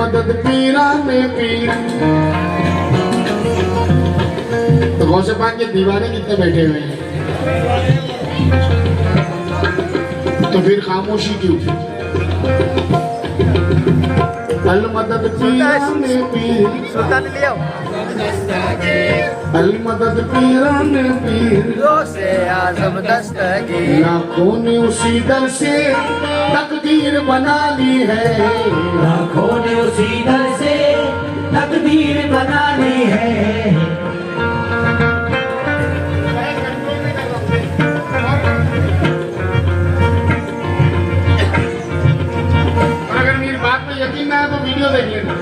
मदद पीरा में पीर। तो गौसे पाक के दीवाने कितने बैठे हुए हैं, तो फिर खामोशी क्यों? अल मदद पीरा में पीर, अल मदद पीरा में पीर, आज़म दस्तगीर। लाखों ने उसी दर से तकदीर बना ली है, लाखों ने उसी दर से तकदीर बना ली है। अगर मेरी बात में यकीन ना है तो वीडियो देख लेना।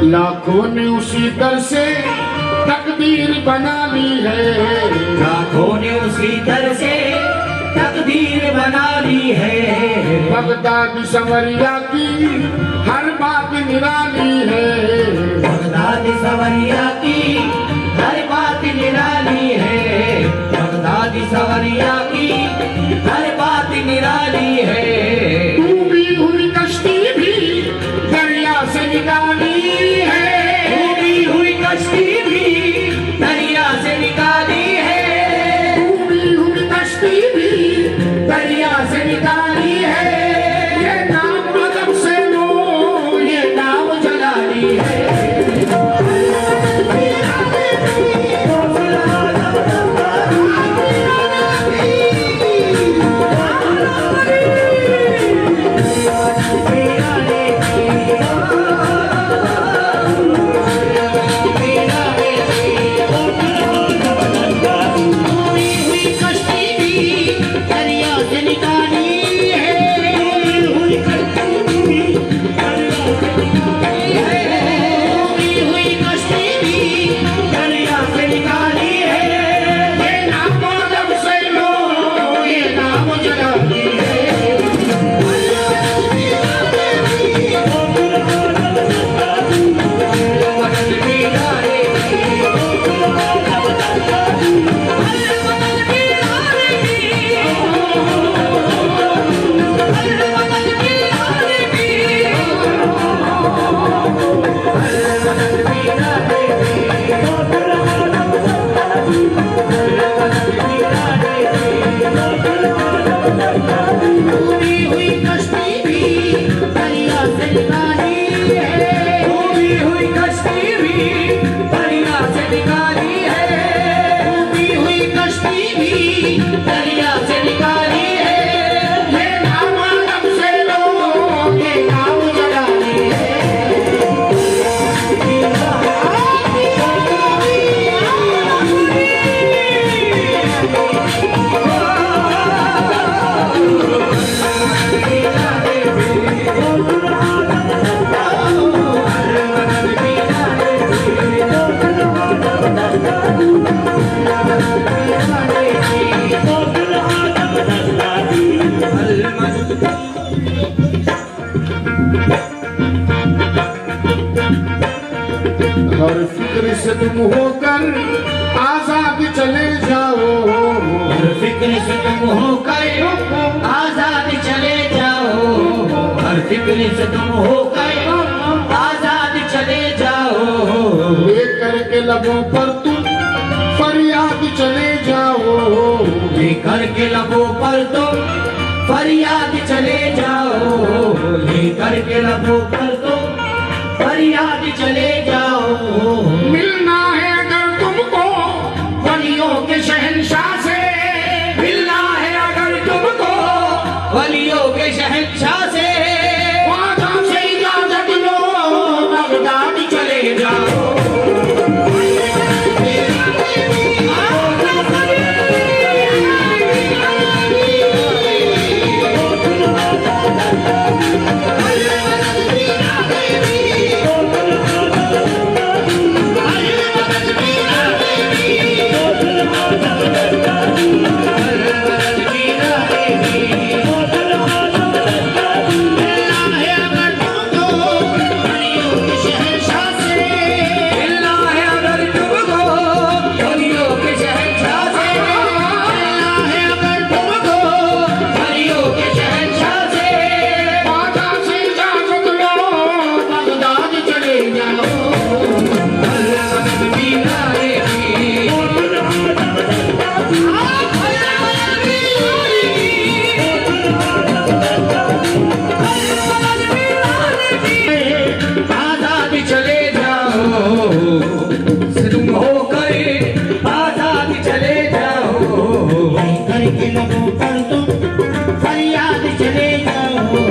लाखों ने उसी दर से तकदीर बना ली है, लाखों ने उसी दर से तकदीर बना ली है। बगदाद संवरिया की हर बात निराली है, बगदाद संवरिया की हर बात निराली है। बगदाद संवरिया की हर बात निराली है। डूबी हुई कश्ती भी दरिया से निकाली है, डूबी हुई कश्ती भी दरिया से निकाली है। डूबी हुई कश्ती भी दरिया से निकाली है। ये नाम अदब से लो, ये नाम जलाली है। हर फिक्र से तुम होकर आजाद चले जाओ, हर फिक्र से तुम होकर आजाद चले जाओ। हर फिक्र से तुम होकर आजाद चले जाओ। लेकर के लबों पर तुम फरियाद चले जाओ, लेकर के लबों पर तुम फरियाद चले जाओ। लेकर के लबों पर तुम फरियाद चले जाओ। मिलना है अगर तुमको वलियों के शहंशाह से, मिलना है अगर तुमको वलियों के शहंशाह से। वादा से इजाजत लो, बगदाद चले जाओ। करके लबों पर तुम फरियाद चले जाओ,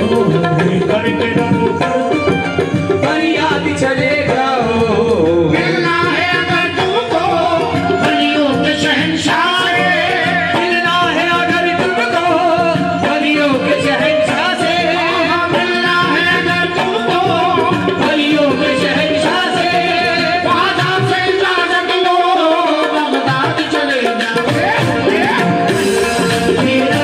ये करके लबों पर तुम फरियाद चले जाओ। मिलना है अगर तुमको वलियों के शहंशाह से, मिलना है अगर तुमको वलियों के शहंशाह से, मिलना है अगर तुमको वलियों के शहंशाह से। ख्वाजा से इजाजत लो बगदाद चले जाओ। मेरा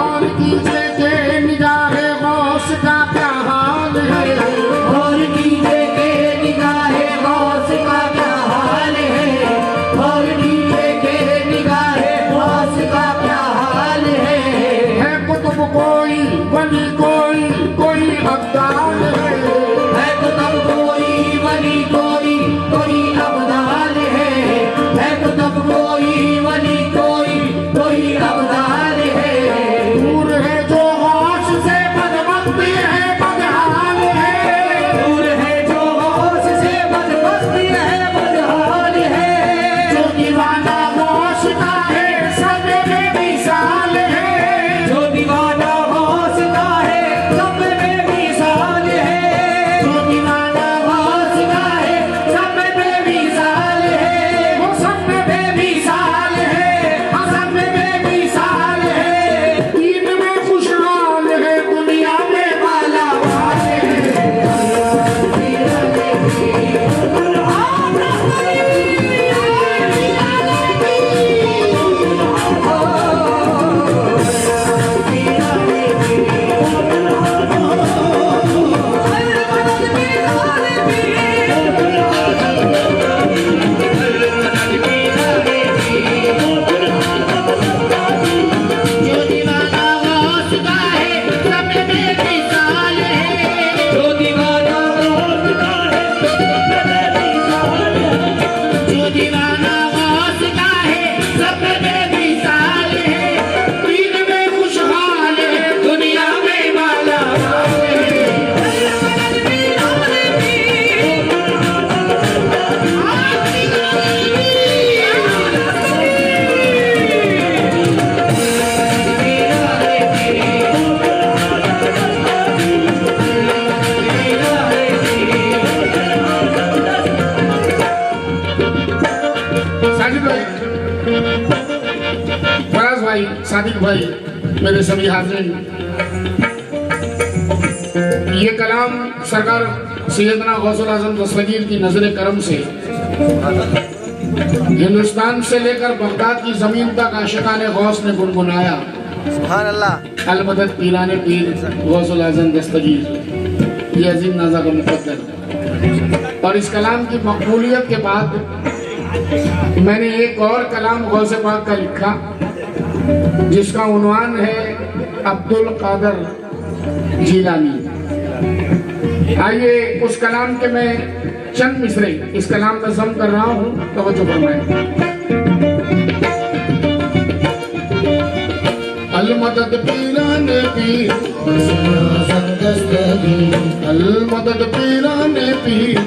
और कीजिए के निगाहे गौस का क्या हाल है, और कीजिए के निगाहे गौस का क्या हाल है, और कीजिए के निगाहे गौस का क्या हाल है कुतुब कोई वली कोई अब्दाल है कुतुब कोई वली कोई अब्दाल है कुतुब कोई वली कोई अब्दाल है। दूर है जो गौस से बदबख्ती है बदहाल है, दूर है जो गौस से बदबख्ती है बदहाल है, जो दीवाना गौस का है सब बेमिसाल है, जो दीवाना गौस का है सब बेमिसाल है, जो दीवाना गौस का है सब बेमिसाल है, वो सब में बेमिसाल है, हाँ सब में बेमिसाल है। दीन में खुशहाल है दुनिया में मालामाल है। जो दीवाना गौस का है सब में बेमिसाल है, जो दीवाना गौस का है जो दीवाना गौस का है सब में बेमिसाल है। दीन में खुशहाल है दुनिया में मालामाल है। साजिद भाई, फराज भाई, सादिक भाई, मेरे सभी हाज़िरीन, ये कलाम सरकार सैयदना गौसुल आज़म दस्तगीर की नजर करम से हिंदुस्तान से लेकर बगदाद की जमीन तक आशिकान गौस ने गुनगुनाया। सुभान अल्लाह। अलमदद पीराने पीर गौसुल आज़म दस्तगीर, ये अजीम नाज़ा का मुक़द्दर। और इस कलाम की मकबूलियत के बाद मैंने एक और कलाम गौसे पाक का लिखा जिसका उन्वान है अब्दुल कादर जीलानी। आइए उस कलाम के मैं चंद मिसरे इस कलाम में ज़म कर रहा हूँ, तवज्जो फरमाएं। अलमदद पीराने पीर अलमदद पीराने पीर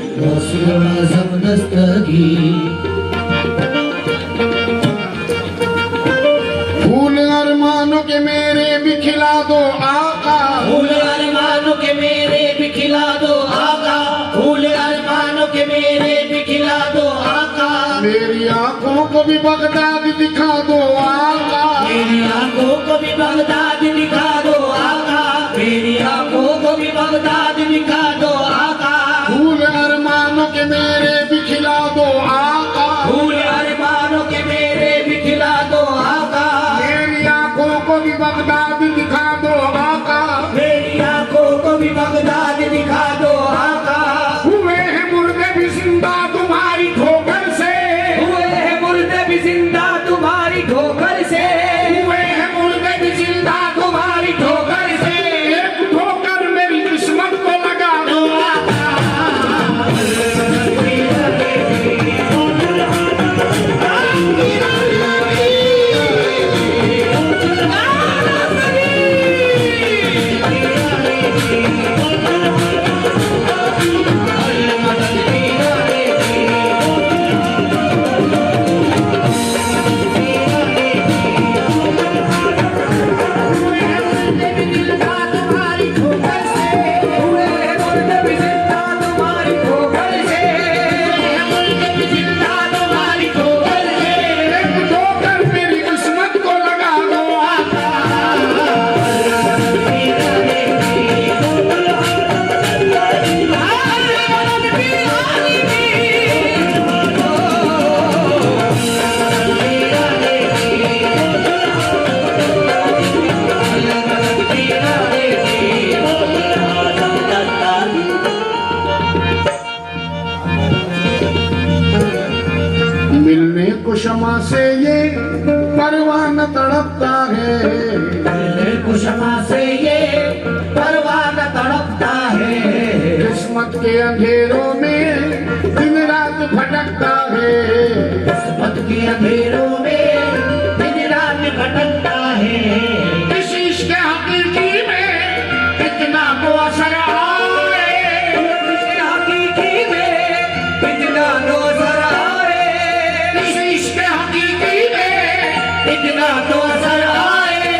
फूल अरमानों के मेरे भी खिला दो आका, फूल अरमानों के मेरे भी खिला दो आका, फूल अरमानों के मेरे भी खिला दो आका, मेरी आंखों को भी बगदाद दिखा दो आका, मेरी आंखों को भी बगदाद दिखा दो आका, मेरी आंखों को भी बगदाद दिखा दो आका, फूल अरमानों के मेरे भी खिला दो आका, फूल अरमानों के मेरे भी खिला दो आका, मेरी आंखों को भी बगदाद दिखा दो आका, के अंधेरों में दिन रात भटकता है, किस्मत के अंधेरों में दिन रात भटकता है। इस इश्क हकीकी में कितना को असर आए, इश्क हकीकी में कितना तो असर आए, इस इश्क हकीकी में कितना तो असर आए।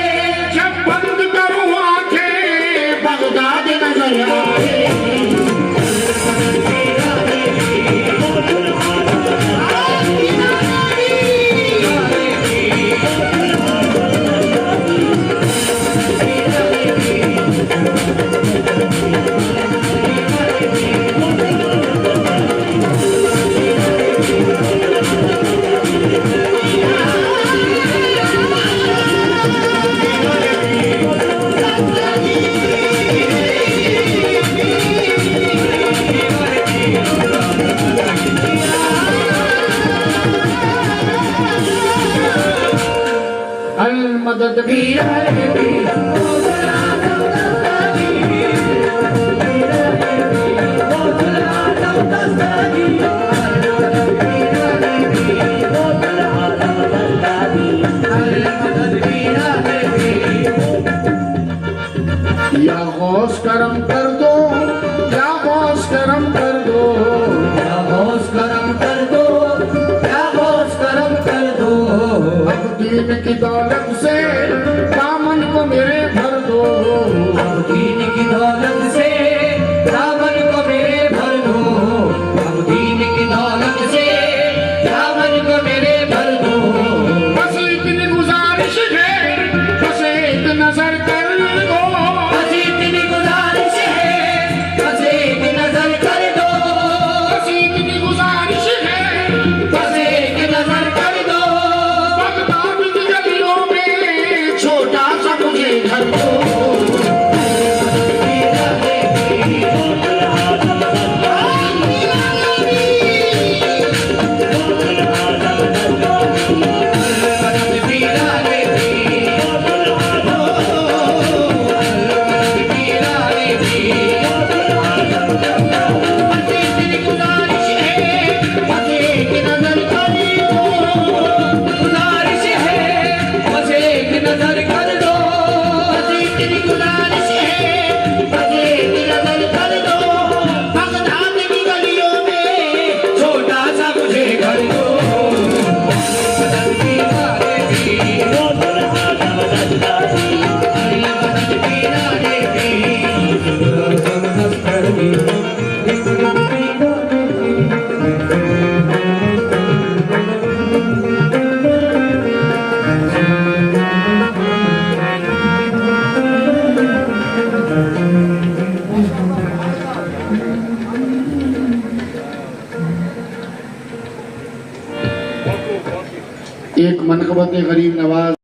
जब बंद करूं आंखें बगदाद नजर आए। अल मदद भी या गौस करम कर दो, या गौस करम कर दो, या गौस करम कर दो, या गौस करम कर दो। अब दीन की दौलत से दामन को मेरे भर दो, अब दीन की दौलत से दामन को मेरे भर दो, अब दीन की दौलत से दामन को मेरे भर दो। बस इतनी गुजारिश है, बस एक नजर कर दो, बस इतनी गुजारिश है, बस एक नजर कर दो, बस इतनी गुजारिश है, बस एक नजर कर दो। बगदाद की गलियों में छोटा सा मुझे घर दो। गुजारिश है, बस एक नजर कर दो, बस इतनी गुजारिश है, बस एक नजर कर दो। बगदाद की गलियों में छोटा सा मुझे घर दो। एक मनकबत गरीब नवाज